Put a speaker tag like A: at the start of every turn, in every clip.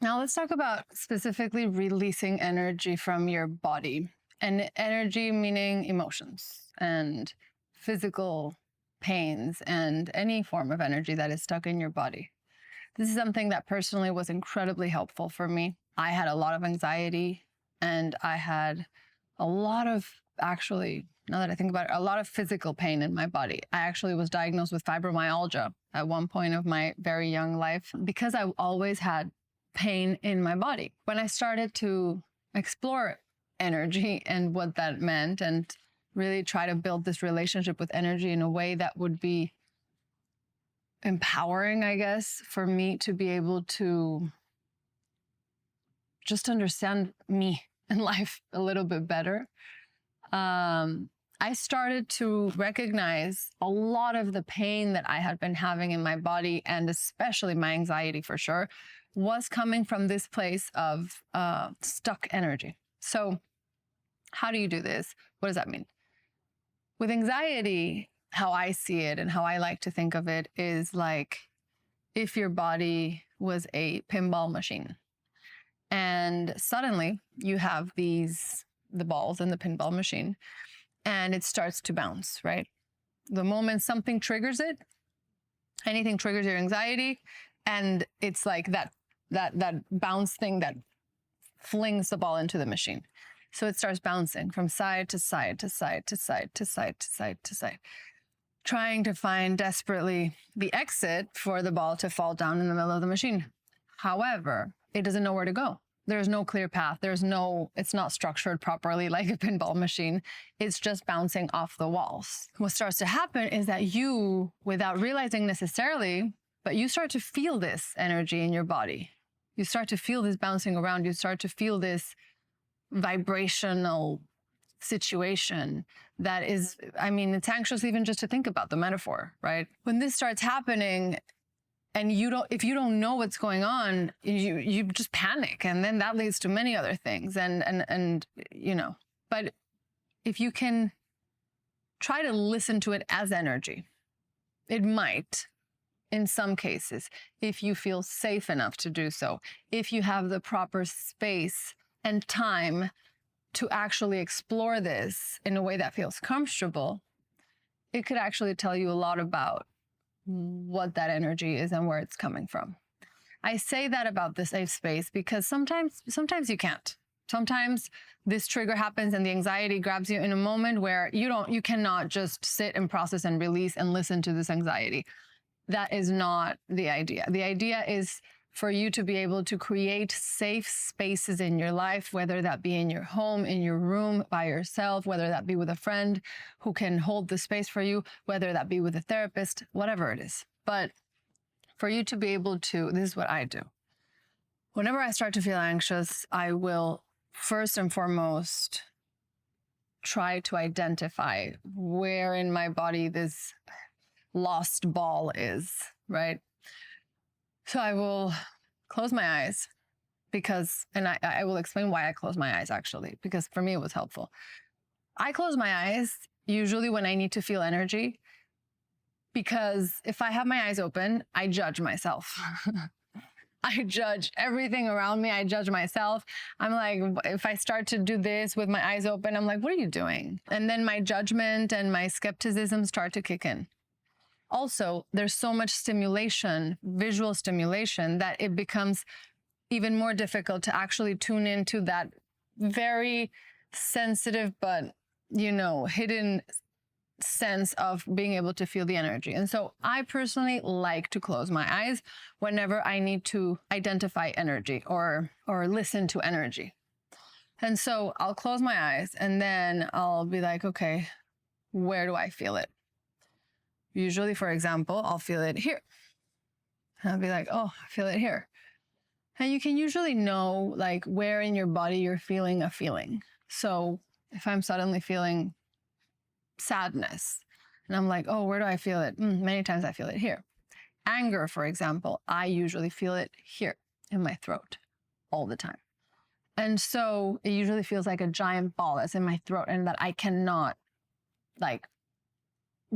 A: Now let's talk about specifically releasing energy from your body. And energy meaning emotions and physical pains and any form of energy that is stuck in your body. This is something that personally was incredibly helpful for me. I had a lot of anxiety and I had a lot of, actually, now that I think about it, a lot of physical pain in my body. I actually was diagnosed with fibromyalgia at one point of my very young life because I always had pain in my body. When I started to explore energy and what that meant and really try to build this relationship with energy in a way that would be empowering, I guess, for me to be able to just understand me and life a little bit better, I started to recognize a lot of the pain that I had been having in my body, and especially my anxiety for sure, was coming from this place of stuck energy. So how do you do this? What does that mean? With anxiety, how I see it and how I like to think of it is like if your body was a pinball machine and suddenly you have the balls in the pinball machine and it starts to bounce, right? The moment something triggers it, anything triggers your anxiety, and it's like that bounce thing that flings the ball into the machine. So it starts bouncing from side to side to side to side to side to side to side, trying to find desperately the exit for the ball to fall down in the middle of the machine. However, it doesn't know where to go. There's no clear path. It's not structured properly like a pinball machine. It's just bouncing off the walls. What starts to happen is that you, without realizing necessarily, but you start to feel this energy in your body. You start to feel this bouncing around. You start to feel this vibrational situation that is, I mean, it's anxious even just to think about the metaphor, right? When this starts happening and if you don't know what's going on, you just panic, and then that leads to many other things. And but if you can try to listen to it as energy, it might, in some cases, if you feel safe enough to do so, if you have the proper space and time to actually explore this in a way that feels comfortable, it could actually tell you a lot about what that energy is and where it's coming from. I say that about the safe space because sometimes you can't. Sometimes this trigger happens and the anxiety grabs you in a moment where you cannot just sit and process and release and listen to this anxiety. That is not the idea. The idea is for you to be able to create safe spaces in your life, whether that be in your home, in your room, by yourself, whether that be with a friend who can hold the space for you, whether that be with a therapist, whatever it is. But for you to be able to, this is what I do. Whenever I start to feel anxious, I will first and foremost try to identify where in my body this lost ball is, right? So I will close my eyes and I will explain why I close my eyes actually, because for me it was helpful. I close my eyes usually when I need to feel energy, because if I have my eyes open, I judge myself. I judge everything around me. I judge myself. I'm like, if I start to do this with my eyes open, I'm like, what are you doing? And then my judgment and my skepticism start to kick in. Also, there's so much stimulation, visual stimulation, that it becomes even more difficult to actually tune into that very sensitive but, hidden sense of being able to feel the energy. And so I personally like to close my eyes whenever I need to identify energy or listen to energy. And so I'll close my eyes and then I'll be like, okay, where do I feel it? Usually, for example, I'll feel it here. And I'll be like, oh, I feel it here. And you can usually know like where in your body you're feeling a feeling. So if I'm suddenly feeling sadness and I'm like, oh, where do I feel it? Many times I feel it here. Anger, for example, I usually feel it here in my throat all the time. And so it usually feels like a giant ball that's in my throat and that I cannot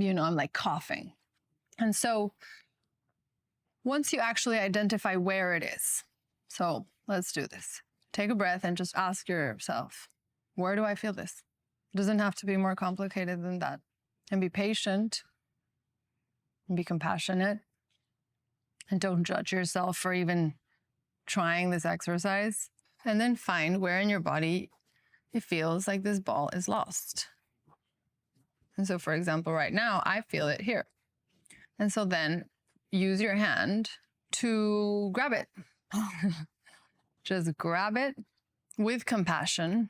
A: I'm like coughing. And so once you actually identify where it is, So let's do this. Take a breath and just ask yourself, where do I feel this? It doesn't have to be more complicated than that. And be patient and be compassionate. And don't judge yourself for even trying this exercise. And then find where in your body it feels like this ball is lost. And so, for example, right now, I feel it here. And so then use your hand to grab it. Just grab it with compassion.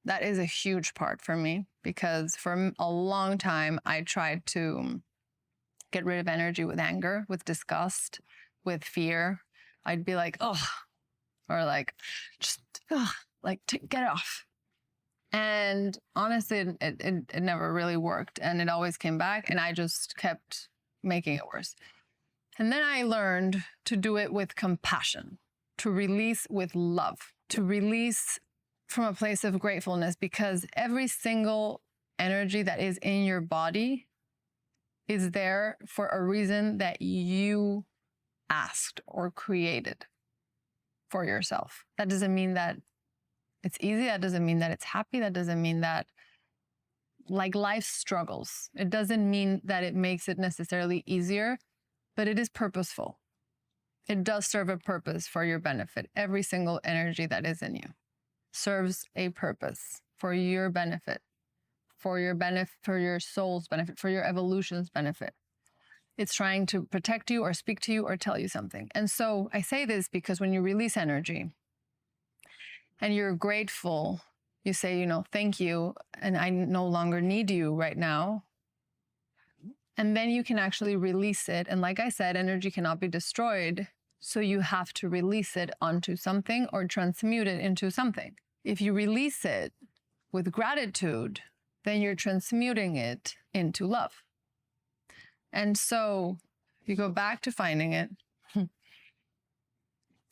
A: That is a huge part for me, because for a long time, I tried to get rid of energy with anger, with disgust, with fear. I'd be like, oh, or like, just, get it off. And honestly, it never really worked, and it always came back, and I just kept making it worse. And then I learned to do it with compassion, to release with love, to release from a place of gratefulness, because every single energy that is in your body is there for a reason that you asked or created for yourself. That doesn't mean that it's easy. That doesn't mean that it's happy. That doesn't mean that, like, life struggles. It doesn't mean that it makes it necessarily easier, but it is purposeful. It does serve a purpose for your benefit. Every single energy that is in you serves a purpose for your benefit, for your soul's benefit, for your evolution's benefit. It's trying to protect you or speak to you or tell you something. And so I say this because when you release energy and you're grateful, you say, thank you, and I no longer need you right now. And then you can actually release it. And like I said, energy cannot be destroyed. So you have to release it onto something or transmute it into something. If you release it with gratitude, then you're transmuting it into love. And so you go back to finding it.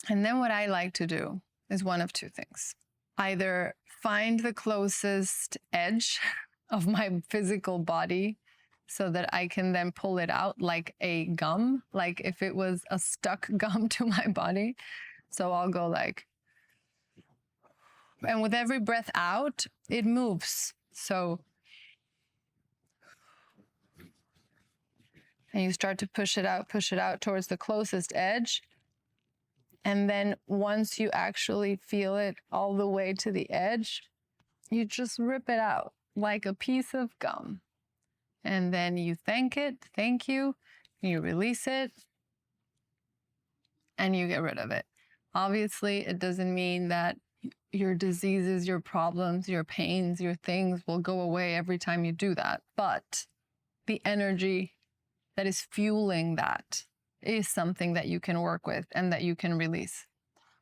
A: And then what I like to do is one of two things. Either find the closest edge of my physical body so that I can then pull it out like a gum, like if it was a stuck gum to my body. So I'll go like, and with every breath out, it moves. So, and you start to push it out towards the closest edge. And then once you actually feel it all the way to the edge, you just rip it out like a piece of gum. And then you thank you, you release it, and you get rid of it. Obviously, it doesn't mean that your diseases, your problems, your pains, your things will go away every time you do that. But the energy that is fueling that is something that you can work with and that you can release.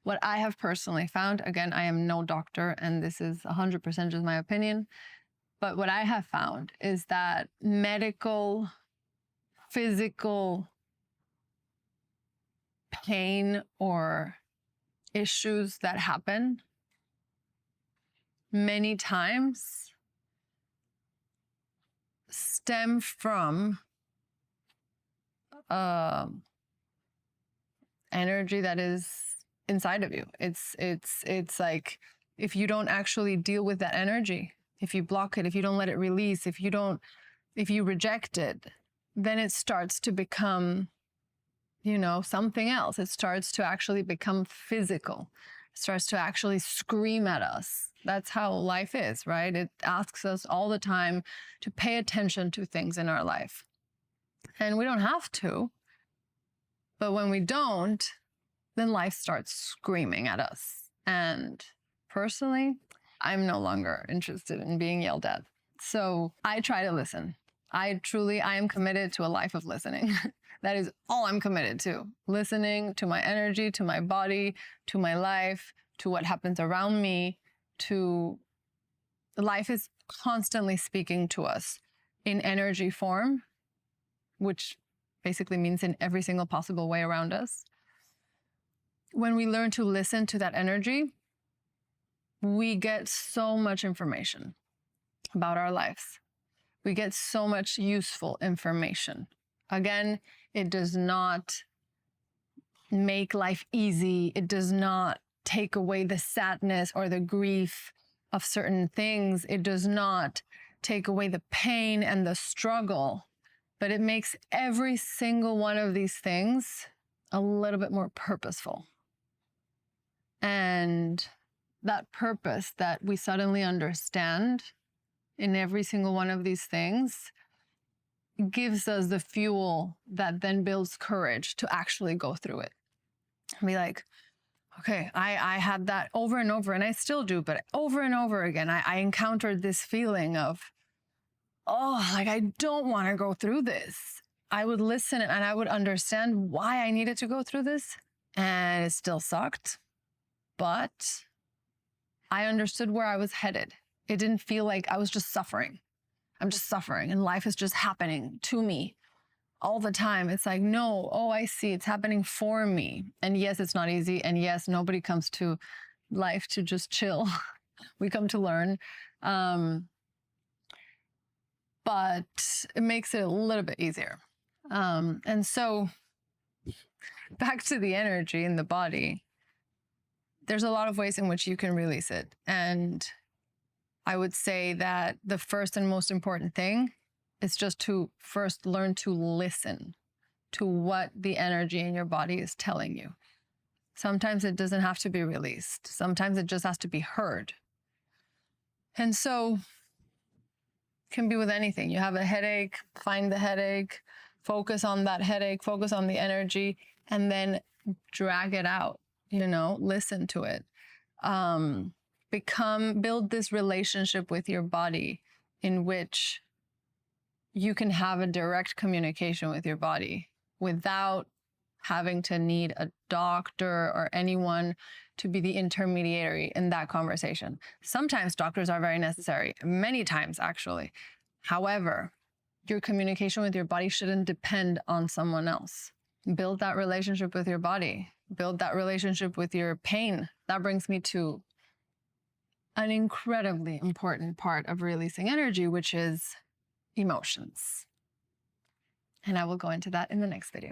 A: What I have personally found, again, I am no doctor, and this is 100% just my opinion, but what I have found is that medical, physical pain or issues that happen many times stem from energy that is inside of you. It's like, if you don't actually deal with that energy, if you block it, if you don't let it release, if you reject it, then it starts to become, something else. It starts to actually become physical. It starts to actually scream at us. That's how life is, right? It asks us all the time to pay attention to things in our life. And we don't have to. But when we don't, then life starts screaming at us. And personally, I'm no longer interested in being yelled at. So I try to listen. I am committed to a life of listening. That is all I'm committed to. Listening to my energy, to my body, to my life, to what happens around me, life is constantly speaking to us in energy form, which basically means in every single possible way around us. When we learn to listen to that energy, we get so much information about our lives. We get so much useful information. Again, it does not make life easy. It does not take away the sadness or the grief of certain things. It does not take away the pain and the struggle, but it makes every single one of these things a little bit more purposeful. And that purpose that we suddenly understand in every single one of these things gives us the fuel that then builds courage to actually go through it. Be like, okay, I had that over and over, and I still do, but over and over again, I encountered this feeling of, oh, like I don't want to go through this. I would listen and I would understand why I needed to go through this, and it still sucked, but I understood where I was headed. It didn't feel like I was just suffering. I'm just suffering and life is just happening to me all the time. It's like, no, oh, I see, it's happening for me. And yes, it's not easy. And yes, nobody comes to life to just chill. We come to learn. But it makes it a little bit easier. And so back to the energy in the body, there's a lot of ways in which you can release it. And I would say that the first and most important thing is just to first learn to listen to what the energy in your body is telling you. Sometimes it doesn't have to be released. Sometimes it just has to be heard. And so it can be with anything. You have a headache, find the headache, focus on that headache, focus on the energy, and then drag it out, listen to it. Build this relationship with your body in which you can have a direct communication with your body without having to need a doctor or anyone to be the intermediary in that conversation. Sometimes doctors are very necessary, many times actually. However, your communication with your body shouldn't depend on someone else. Build that relationship with your body. Build that relationship with your pain. That brings me to an incredibly important part of releasing energy, which is emotions. And I will go into that in the next video.